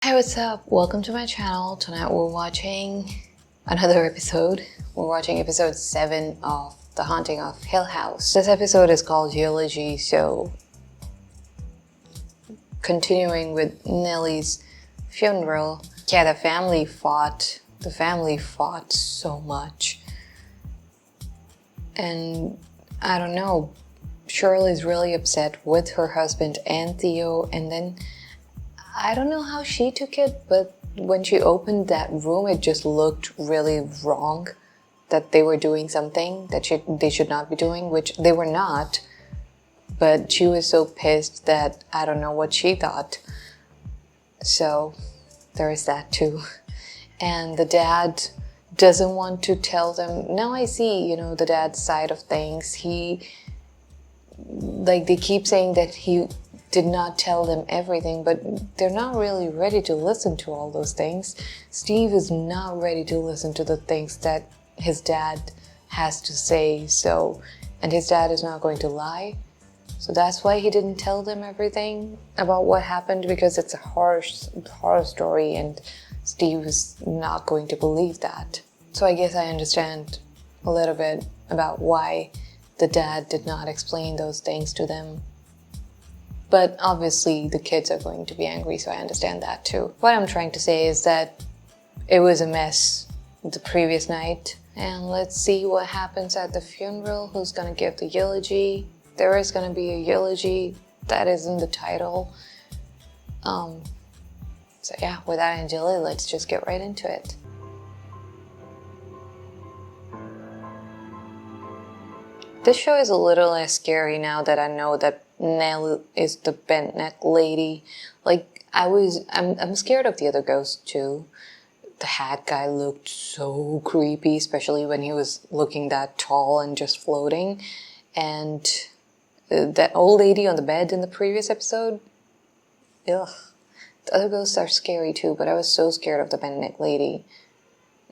Hey, what's up? Welcome to my channel. Tonight we're watching another episode. We're watching episode 7 of The Haunting of Hill House. This episode is called Eulogy, so continuing with Nellie's funeral. Yeah, the family fought. The family fought so much. And I don't know, Shirley's really upset with her husband and Theo, and then I don't know how she took it, but when she opened that room, it just looked really wrong that they were doing something that they should not be doing, which they were not. But she was so pissed that I don't know what she thought. So there is that too. And the dad doesn't want to tell them. Now I see, the dad's side of things. They keep saying that he did not tell them everything, but they're not really ready to listen to all those things. Steve is not ready to listen to the things that his dad has to say, and his dad is not going to lie. So that's why he didn't tell them everything about what happened, because it's a horror story and Steve is not going to believe that. So I guess I understand a little bit about why the dad did not explain those things to them. But obviously the kids are going to be angry, so I understand that too. What I'm trying to say is that it was a mess the previous night. And let's see what happens at the funeral. Who's gonna give the eulogy? There is gonna be a eulogy. That is in the title. So yeah, without any delay, let's just get right into it. This show is a little less scary now that I know that Nell is the bent neck lady. I'm scared of the other ghosts too. The hat guy looked so creepy, especially when he was looking that tall and just floating. And that old lady on the bed in the previous episode, ugh. The other ghosts are scary too, but I was so scared of the bent neck lady.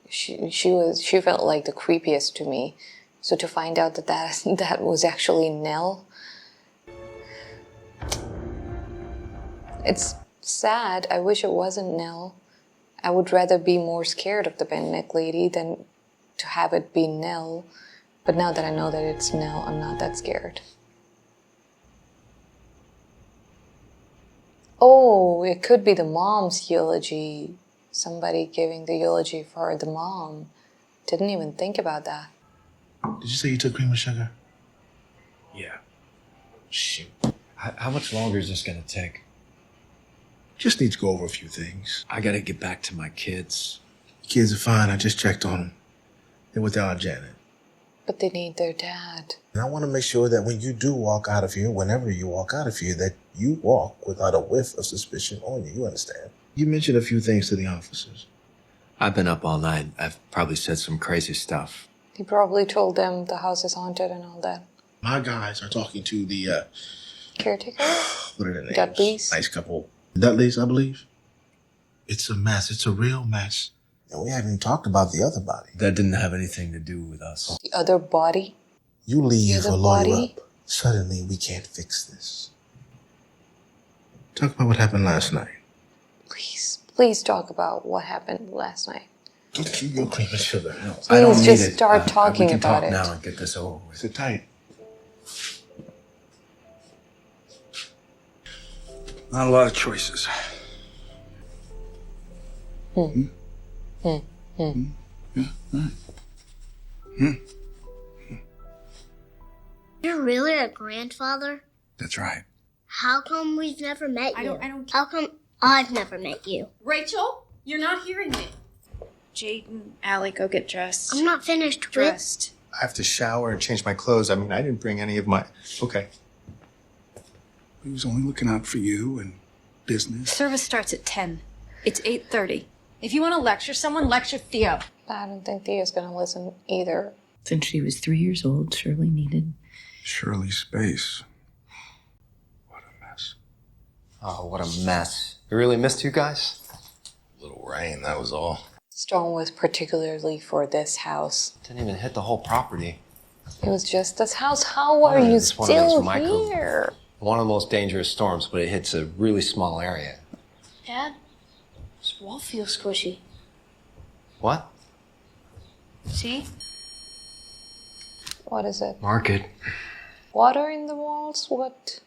She felt like the creepiest to me. So to find out that was actually Nell, it's sad. I wish it wasn't Nell. I would rather be more scared of the bent neck lady than to have it be Nell. But now that I know that it's Nell, I'm not that scared. Oh, it could be the mom's eulogy. Somebody giving the eulogy for the mom. Didn't even think about that. Did you say you took cream and sugar? Yeah. Shoot. How much longer is this gonna take? Just need to go over a few things. I gotta get back to my kids. The kids are fine. I just checked on them. They're with Aunt Janet. But they need their dad. And I want to make sure that when you do walk out of here, whenever you walk out of here, that you walk without a whiff of suspicion on you. You understand? You mentioned a few things to the officers. I've been up all night. I've probably said some crazy stuff. He probably told them the house is haunted and all that. My guys are talking to the, caretaker? what are their names? Dudleys? Nice couple. Dudleys, I believe. It's a mess. It's a real mess. And we haven't even talked about the other body. That didn't have anything to do with us. The other body? You leave The or other lawyer body? up. Suddenly, we can't fix this. Talk about what happened last night. Please talk about what happened last night. Get you your cream and sugar. No, Please I don't need just it. start talking we can about talk it. now and get this over with. Sit tight. Not a lot of choices. Hmm? Yeah, right. You're really a grandfather? That's right. How come we've never met you? I don't. How come I've never met you? Rachel, you're not hearing me. Jade and Allie, go get dressed. I'm not finished with... Dressed. I have to shower and change my clothes. I mean, I didn't bring any of my... Okay. He was only looking out for you and business. Service starts at 10. It's 8:30. If you want to lecture someone, lecture Theo. I don't think Theo's gonna listen either. Since she was 3 years old, Shirley needed... Shirley's space. What a mess. Oh, what a mess. You really missed you guys? A little rain, that was all. The storm was particularly for this house. Didn't even hit the whole property. It was just this house. How are you It's one of those still micro- here? One of the most dangerous storms, but it hits a really small area. Dad, Wall feels squishy. What? See? What is it? Mark it. Water in the walls? What?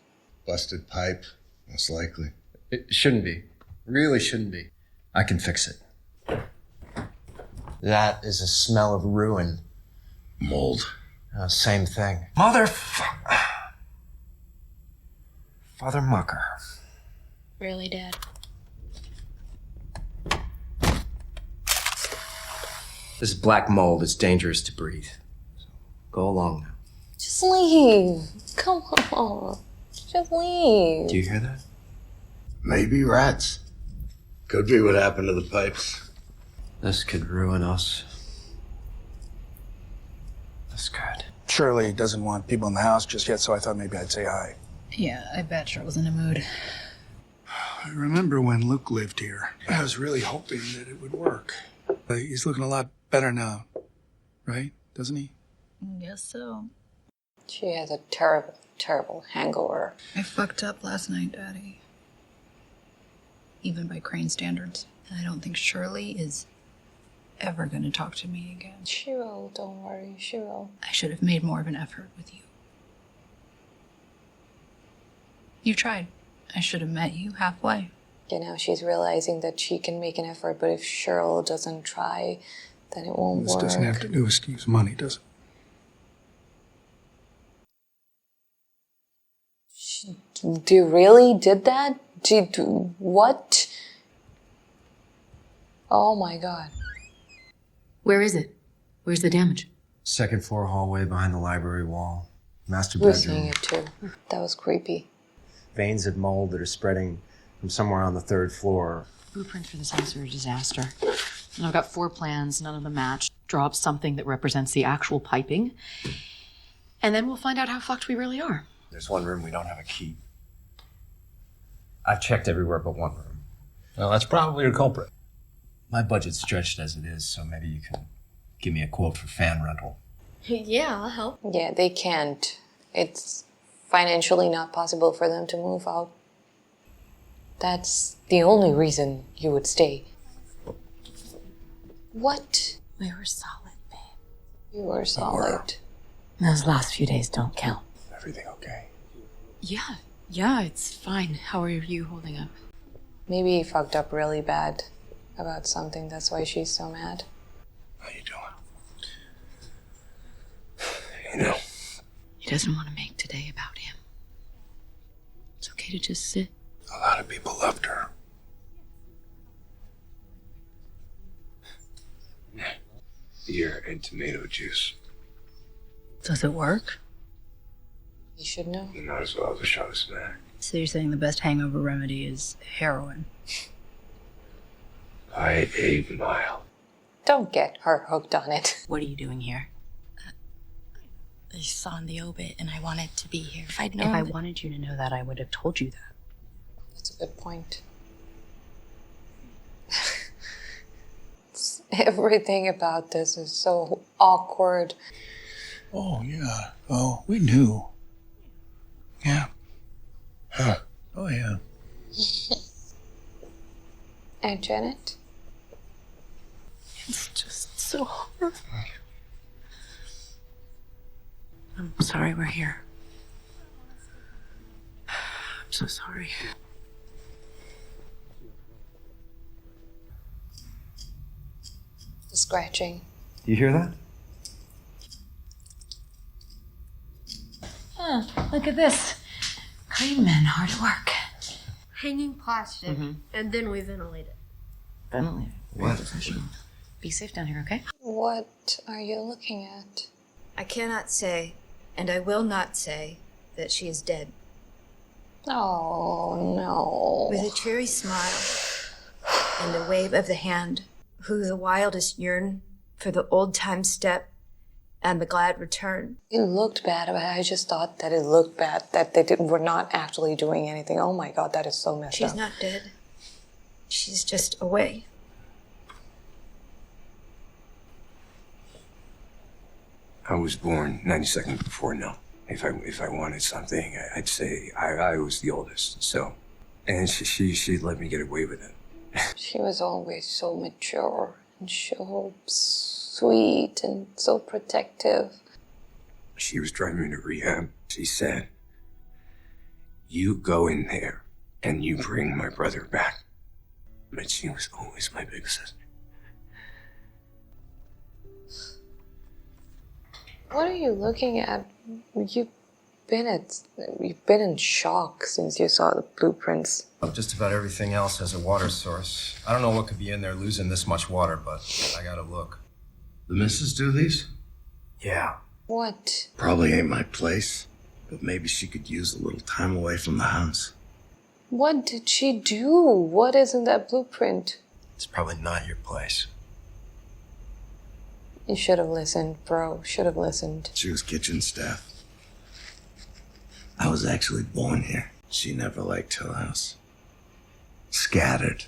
Busted pipe, most likely. It shouldn't be. Really shouldn't be. I can fix it. That is a smell of ruin. Mold. Same thing. Father Mucker. Really, Dad? This is black mold. It's dangerous to breathe. So go along now. Just leave. Come on. Just leave. Do you hear that? Maybe rats. Could be what happened to the pipes. This could ruin us. This could. Shirley doesn't want people in the house just yet, so I thought maybe I'd say hi. Yeah, I bet Cheryl's in a mood. I remember when Luke lived here. I was really hoping that it would work. He's looking a lot better now, right? Doesn't he? Guess so. She has a terrible, terrible hangover. I fucked up last night, Daddy. Even by Crane standards. And I don't think Shirley is ever going to talk to me again. She will, don't worry, she will. I should have made more of an effort with you. You tried. I should have met you halfway. You know, she's realizing that she can make an effort, but if Cheryl doesn't try, then it won't This work. doesn't have to do with Steve's money, does it? Do you really did that? What? Oh my god. Where is it? Where's the damage? Second floor hallway behind the library wall. Master We're seeing bedroom. it too. That was creepy. Veins of mold that are spreading from somewhere on the third floor. Blueprint for this house are a disaster. And I've got 4 plans, none of them match. Draw up something that represents the actual piping. And then we'll find out how fucked we really are. There's one room we don't have a key. I've checked everywhere but one room. Well, that's probably the culprit. My budget's stretched as it is, so maybe you can give me a quote for fan rental. Yeah, I'll help. Yeah, they can't. It's financially not possible for them to move out. That's the only reason you would stay. What? We were solid, babe. You were solid. Those last few days don't count. Everything okay? Yeah, it's fine. How are you holding up? Maybe he fucked up really bad about something. That's why she's so mad. How you doing? You know, He doesn't want to make today about him. It's okay to just sit. A lot of people loved her. beer and tomato juice. Does it work? You should know. Not as well as a shot of smack. So you're saying the best hangover remedy is heroin? By a mile. Don't get her hooked on it. What are you doing here? I saw in the obit and I wanted to be here. If I'd If known. I wanted you to know that, I would have told you that. That's a good point. Everything about this is so awkward. Oh, yeah. Oh, we knew. Yeah. Huh. Oh, yeah. And Janet? It's just so hard. I'm sorry we're here. I'm so sorry. The scratching. You hear that? Look at this. Green men, hard at work. Hanging plastic, and then we ventilate it. Ventilator. What? Be safe down here, okay? What are you looking at? I cannot say, and I will not say, that she is dead. Oh, no. With a cheery smile and a wave of the hand, who the wildest yearn for the old-time step and the glad return. It looked bad, but I just thought that it looked bad, that they were not actually doing anything. Oh my god, that is so messed She's up. not dead. She's just away. I was born 90 seconds before now. If I wanted something, I'd say I was the oldest. So, and she let me get away with it. She was always so mature and so sweet and so protective. She was driving me to rehab. She said, "You go in there and you bring my brother back." But she was always my big sister. What are you looking at? You've been in shock since you saw the blueprints. Just about everything else has a water source. I don't know what could be in there losing this much water, but I gotta look. The missus do these? Yeah. What? Probably ain't my place, but maybe she could use a little time away from the house. What did she do? What is in that blueprint? It's probably not your place. You should have listened, bro. Should have listened. She was kitchen staff. I was actually born here. She never liked Hill House. Scattered,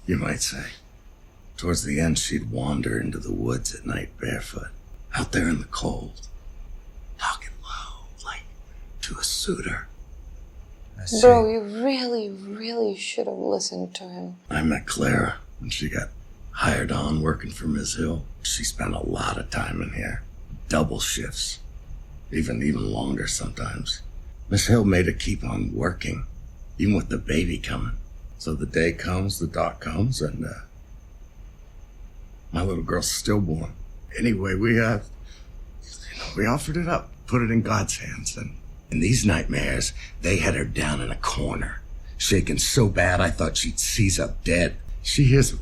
you might say. Towards the end, she'd wander into the woods at night barefoot, out there in the cold, talking low, like to a suitor. Bro, you really, really should have listened to him. I met Clara when she got hired on working for Ms. Hill. She spent a lot of time in here. Double shifts. Even longer sometimes. Miss Hill made her keep on working, even with the baby coming. So the day comes, the doc comes, and my little girl's stillborn. Anyway, we offered it up, put it in God's hands, and in these nightmares, they had her down in a corner, shaking so bad I thought she'd seize up dead. She hears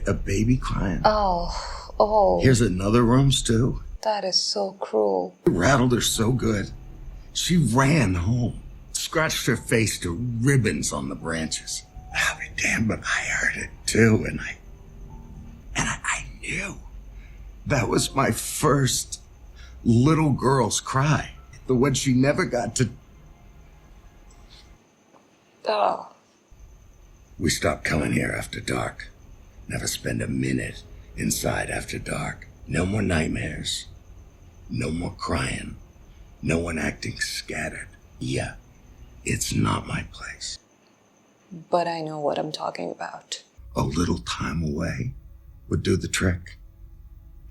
a baby crying. Oh. Here's another room, Stu. That is so cruel. It rattled her so good. She ran home, scratched her face to ribbons on the branches. I'll be damned, but I heard it too, and I knew. That was my first little girl's cry. The one she never got to. Oh. We stopped coming here after dark. Never spend a minute inside after dark. No more nightmares. No more crying. No one acting scattered. Yeah, it's not my place. But I know what I'm talking about. A little time away would do the trick.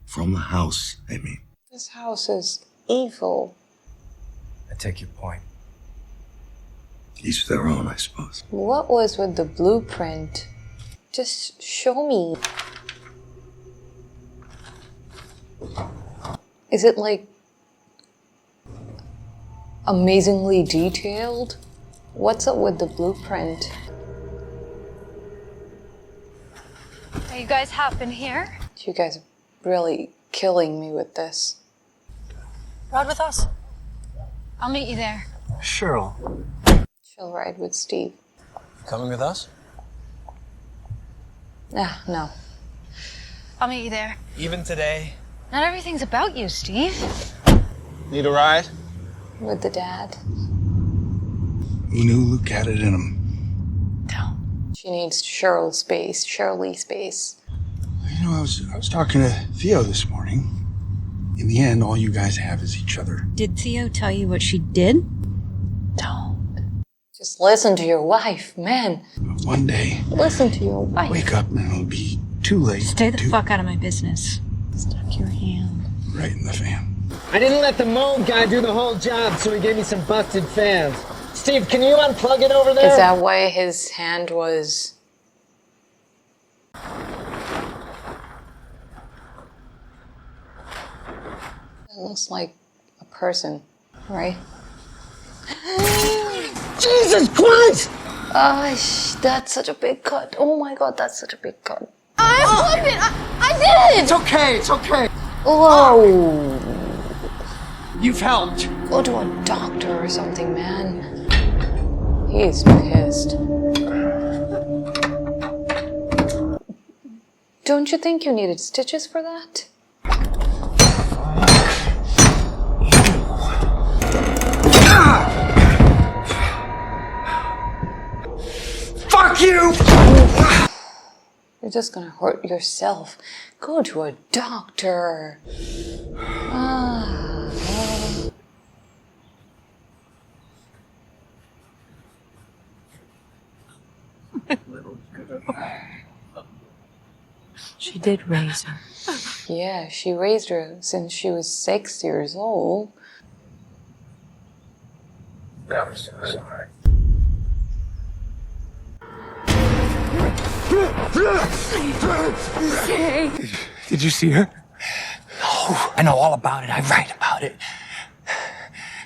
From the house, I mean. This house is evil. I take your point. Each their own, I suppose. What was with the blueprint? Just show me. Is it like amazingly detailed? What's up with the blueprint? Are you guys hopping here? You guys are really killing me with this. Ride with us. I'll meet you there. Cheryl. She'll ride with Steve. Coming with us? No. I'll meet you there. Even today? Not everything's about you, Steve. Need a ride? With the dad. Who knew Luke had it in him? Don't. She needs Shirley space. You know, I was talking to Theo this morning. In the end, all you guys have is each other. Did Theo tell you what she did? Don't. Just listen to your wife, man. But one day, Listen to your wife. wake up and it'll be too late. Stay the fuck out of my business. Stuck your hand. Right in the fan. I didn't let the mold guy do the whole job, so he gave me some busted fans. Steve, can you unplug it over there? Is that why his hand was... It looks like a person, right? Jesus Christ! That's such a big cut. Oh my god, that's such a big cut. I flipped it! I did it! It's okay, it's okay. Whoa! You've helped. Go to a doctor or something, man. He's pissed. Don't you think you needed stitches for that? Fuck you! You're just gonna hurt yourself. Go to a doctor. Little girl. She did raise her. Yeah, she raised her since she was 6 years old. I'm so sorry. Did you see her? No, I know all about it. I write about it.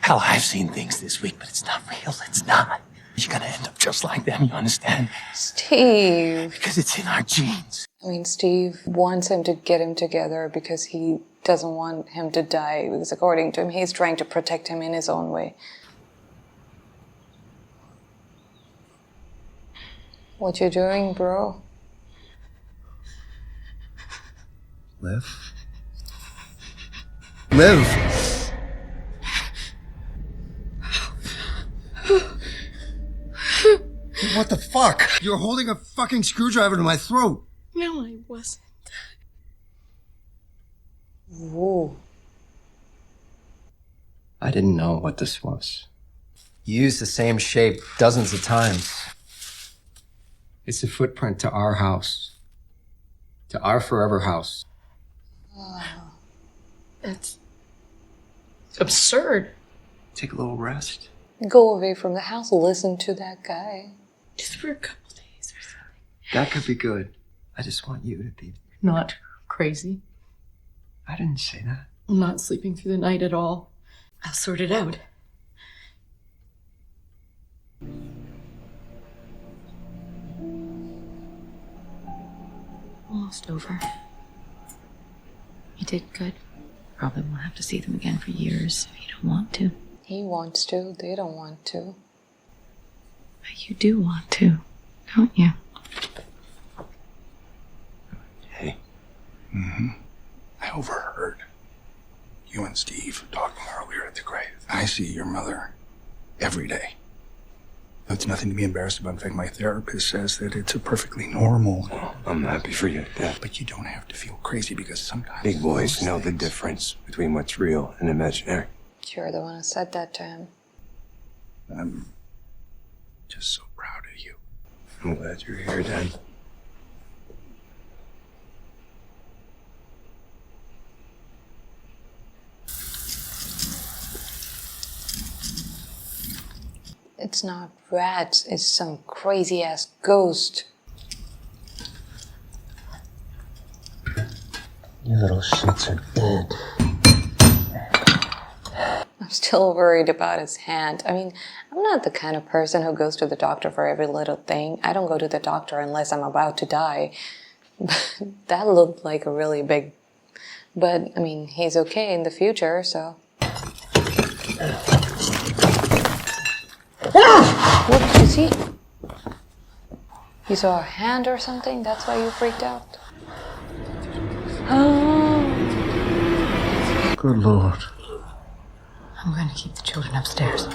Hell, I've seen things this week, but it's not real. It's not. You're gonna end up just like them, you understand? Steve. Because it's in our genes. I mean, Steve wants him to get him together because he doesn't want him to die. Because according to him, he's trying to protect him in his own way. What you doing, bro? Live. Live. What the fuck? You're holding a fucking screwdriver to my throat. No, I wasn't. Whoa. I didn't know what this was. You used the same shape dozens of times. It's a footprint to our house. To our forever house. It's absurd. Take a little rest. Go away from the house, listen to that guy. Just for a couple days or something. That could be good. I just want you to be... Not crazy. I didn't say that. I'm not sleeping through the night at all. I'll sort it out. Almost over. You did good. Probably won't have to see them again for years if you don't want to. He wants to, they don't want to. But you do want to, don't you? Hey. Mm-hmm. I overheard you and Steve talking earlier at the grave. I see your mother every day. It's nothing to be embarrassed about. In fact, my therapist says that it's a perfectly normal. Well, I'm happy for you, Dad. But you don't have to feel crazy because sometimes Big boys know the things- difference between what's real and imaginary. You're the one who said that to him. I'm just so proud of you. I'm glad you're here, Dad. It's not rats, it's some crazy ass ghost. You little shits are dead. I'm still worried about his hand. I mean, I'm not the kind of person who goes to the doctor for every little thing. I don't go to the doctor unless I'm about to die. But that looked like a really big... But, I mean, he's okay in the future, so... What did you see? You saw a hand or something? That's why you freaked out? Oh. Good Lord. I'm going to keep the children upstairs.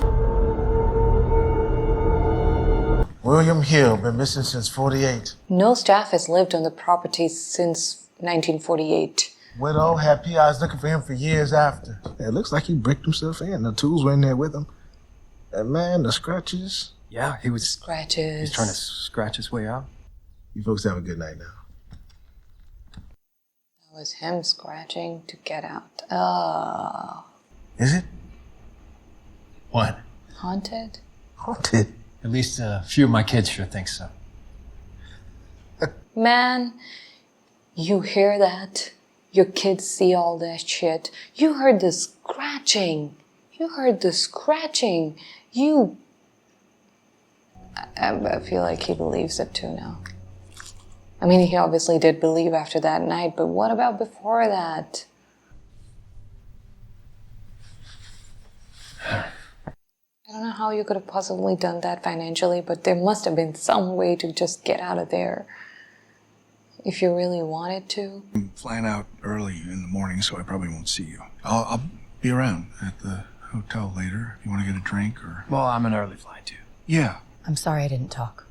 William Hill, been missing since 48. No staff has lived on the property since 1948. Widow had PIs looking for him for years after. It looks like he bricked himself in. The tools were in there with him. And man, the scratches. Yeah, he was Scratches. trying to scratch his way out. You folks have a good night now. That was him scratching to get out. Oh. Is it? What? Haunted? Haunted. At least a few of my kids sure think so. Man, you hear that? Your kids see all that shit. You heard the scratching. You heard the scratching. I feel like he believes it too now. I mean, he obviously did believe after that night, but what about before that? I don't know how you could have possibly done that financially, but there must have been some way to just get out of there. If you really wanted to. I'm flying out early in the morning, so I probably won't see you. I'll be around at the hotel later if you want to get a drink or... Well, I'm an early flight, too. Yeah. I'm sorry I didn't talk.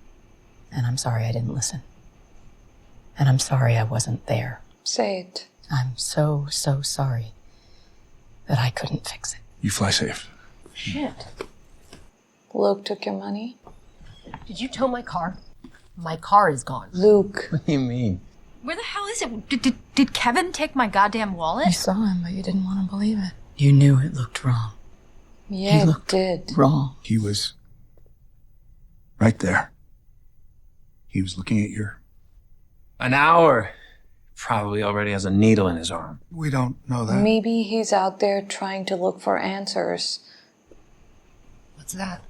And I'm sorry I didn't listen. And I'm sorry I wasn't there. Say it. I'm so sorry that I couldn't fix it. You fly safe. Shit. Luke took your money? Did you tow my car? My car is gone. Luke. What do you mean? Where the hell is it? Did Kevin take my goddamn wallet? You saw him, but you didn't want to believe it. You knew it looked wrong. Yeah, He looked it did. wrong. He was right there. He was looking at your... An hour. Probably already has a needle in his arm. We don't know that. Maybe he's out there trying to look for answers. What's that?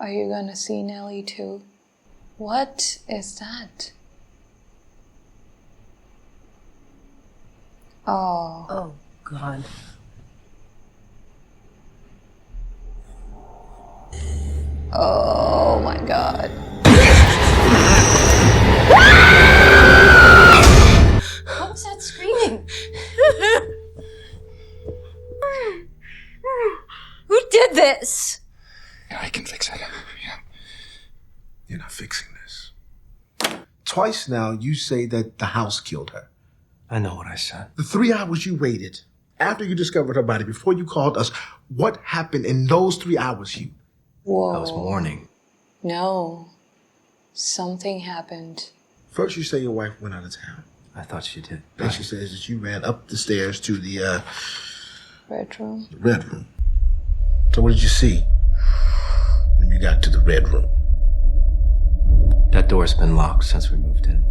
Are you gonna see Nellie too? What is that? Oh. Oh, God. Oh my God. What was that screaming? Who did this? I can fix it. Yeah. You're not fixing this. Twice now, you say that the house killed her. I know what I said. The 3 hours you waited after you discovered her body, before you called us, what happened in those 3 hours, Hugh? Whoa. I was mourning. No. Something happened. First, you say your wife went out of town. I thought she did. Then she says that you ran up the stairs to the Red room. red room. So what did you see when you got to the red room? That door's been locked since we moved in.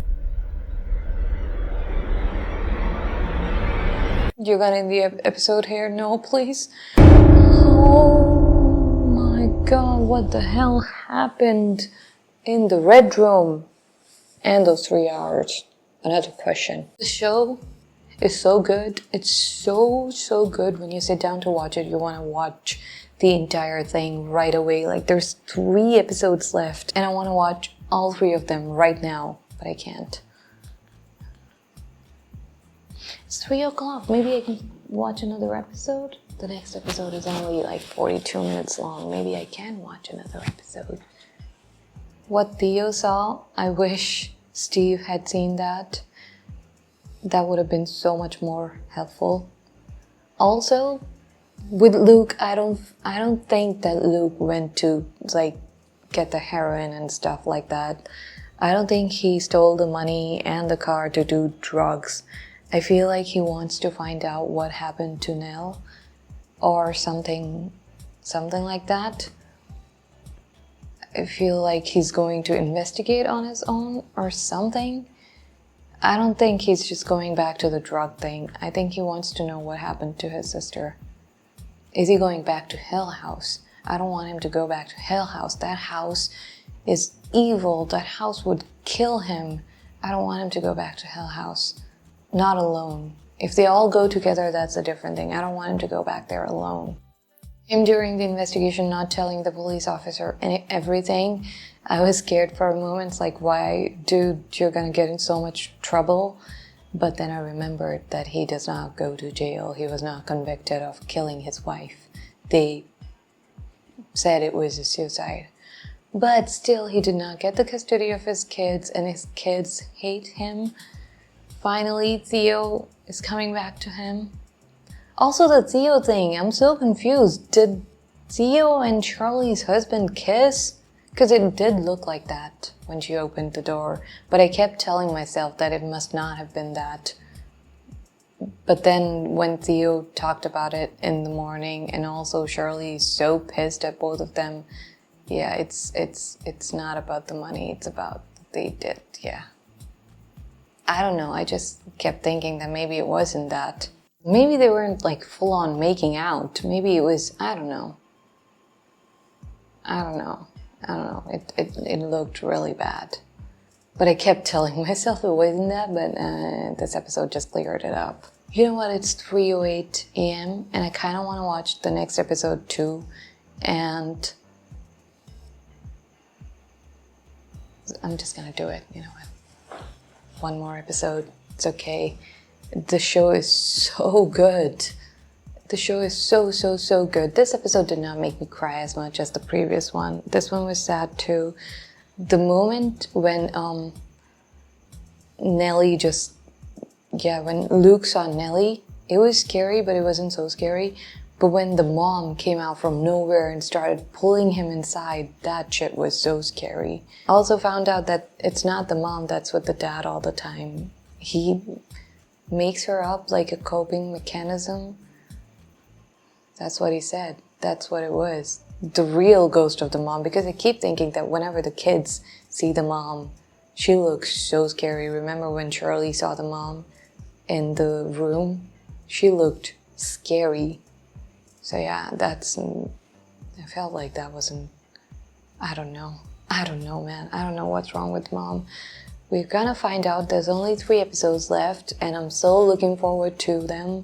You're gonna end the episode here? No, please. Oh my God, what the hell happened in the red room and those 3 hours? Another question. The show is so good. It's so good. When you sit down to watch it, you want to watch the entire thing right away. Like, there's 3 episodes left and I want to watch all 3 of them right now, but I can't. It's 3 o'clock. Maybe I can watch another episode. The next episode is only like 42 minutes long. Maybe I can watch another episode. What Theo saw, I wish Steve had seen that. That would have been so much more helpful. Also, with Luke, I don't think that Luke went to like get the heroin and stuff like that. I don't think he stole the money and the car to do drugs. I feel like he wants to find out what happened to Nell or something like that. I feel like he's going to investigate on his own or something. I don't think he's just going back to the drug thing. I think he wants to know what happened to his sister. Is he going back to Hell House? I don't want him to go back to Hell House. That house is evil. That house would kill him. I don't want him to go back to Hell House. Not alone. If they all go together, that's a different thing. I don't want him to go back there alone. Him during the investigation not telling the police officer everything, I was scared for a moment. It's like, why, dude, you're gonna get in so much trouble. But then I remembered that he does not go to jail. He was not convicted of killing his wife. They said it was a suicide. But still, he did not get the custody of his kids, and his kids hate him. Finally, Theo is coming back to him. Also, the Theo thing, I'm so confused. Did Theo and Charlie's husband kiss? Because it did look like that when she opened the door. But I kept telling myself that it must not have been that. But then when Theo talked about it in the morning, and also Shirley is so pissed at both of them, yeah, it's not about the money, it's about they did, yeah. I don't know, I just kept thinking that maybe it wasn't that. Maybe they weren't like full on making out. Maybe it was, I don't know. It looked really bad. But I kept telling myself it wasn't that, but this episode just cleared it up. You know what, it's 3:08 a.m. and I kind of want to watch the next episode too. And I'm just gonna do it, you know what. One more episode, it's okay. The show is so good. The show is so good. This episode did not make me cry as much as the previous one. This one was sad too. The moment when Nellie when Luke saw Nellie, it was scary, but it wasn't so scary. But when the mom came out from nowhere and started pulling him inside, that shit was so scary. I also found out that it's not the mom that's with the dad all the time. He makes her up like a coping mechanism. That's what he said. That's what it was. The real ghost of the mom, because I keep thinking that whenever the kids see the mom, she looks so scary. Remember when Charlie saw the mom in the room? She looked scary. So yeah, I felt like that wasn't, I don't know, man. I don't know what's wrong with mom. We're gonna find out. There's only 3 episodes left, and I'm so looking forward to them.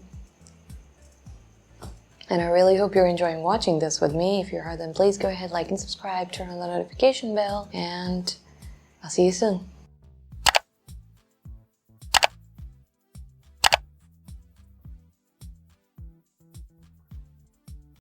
And I really hope you're enjoying watching this with me. If you are, then please go ahead, like and subscribe, turn on the notification bell, and I'll see you soon.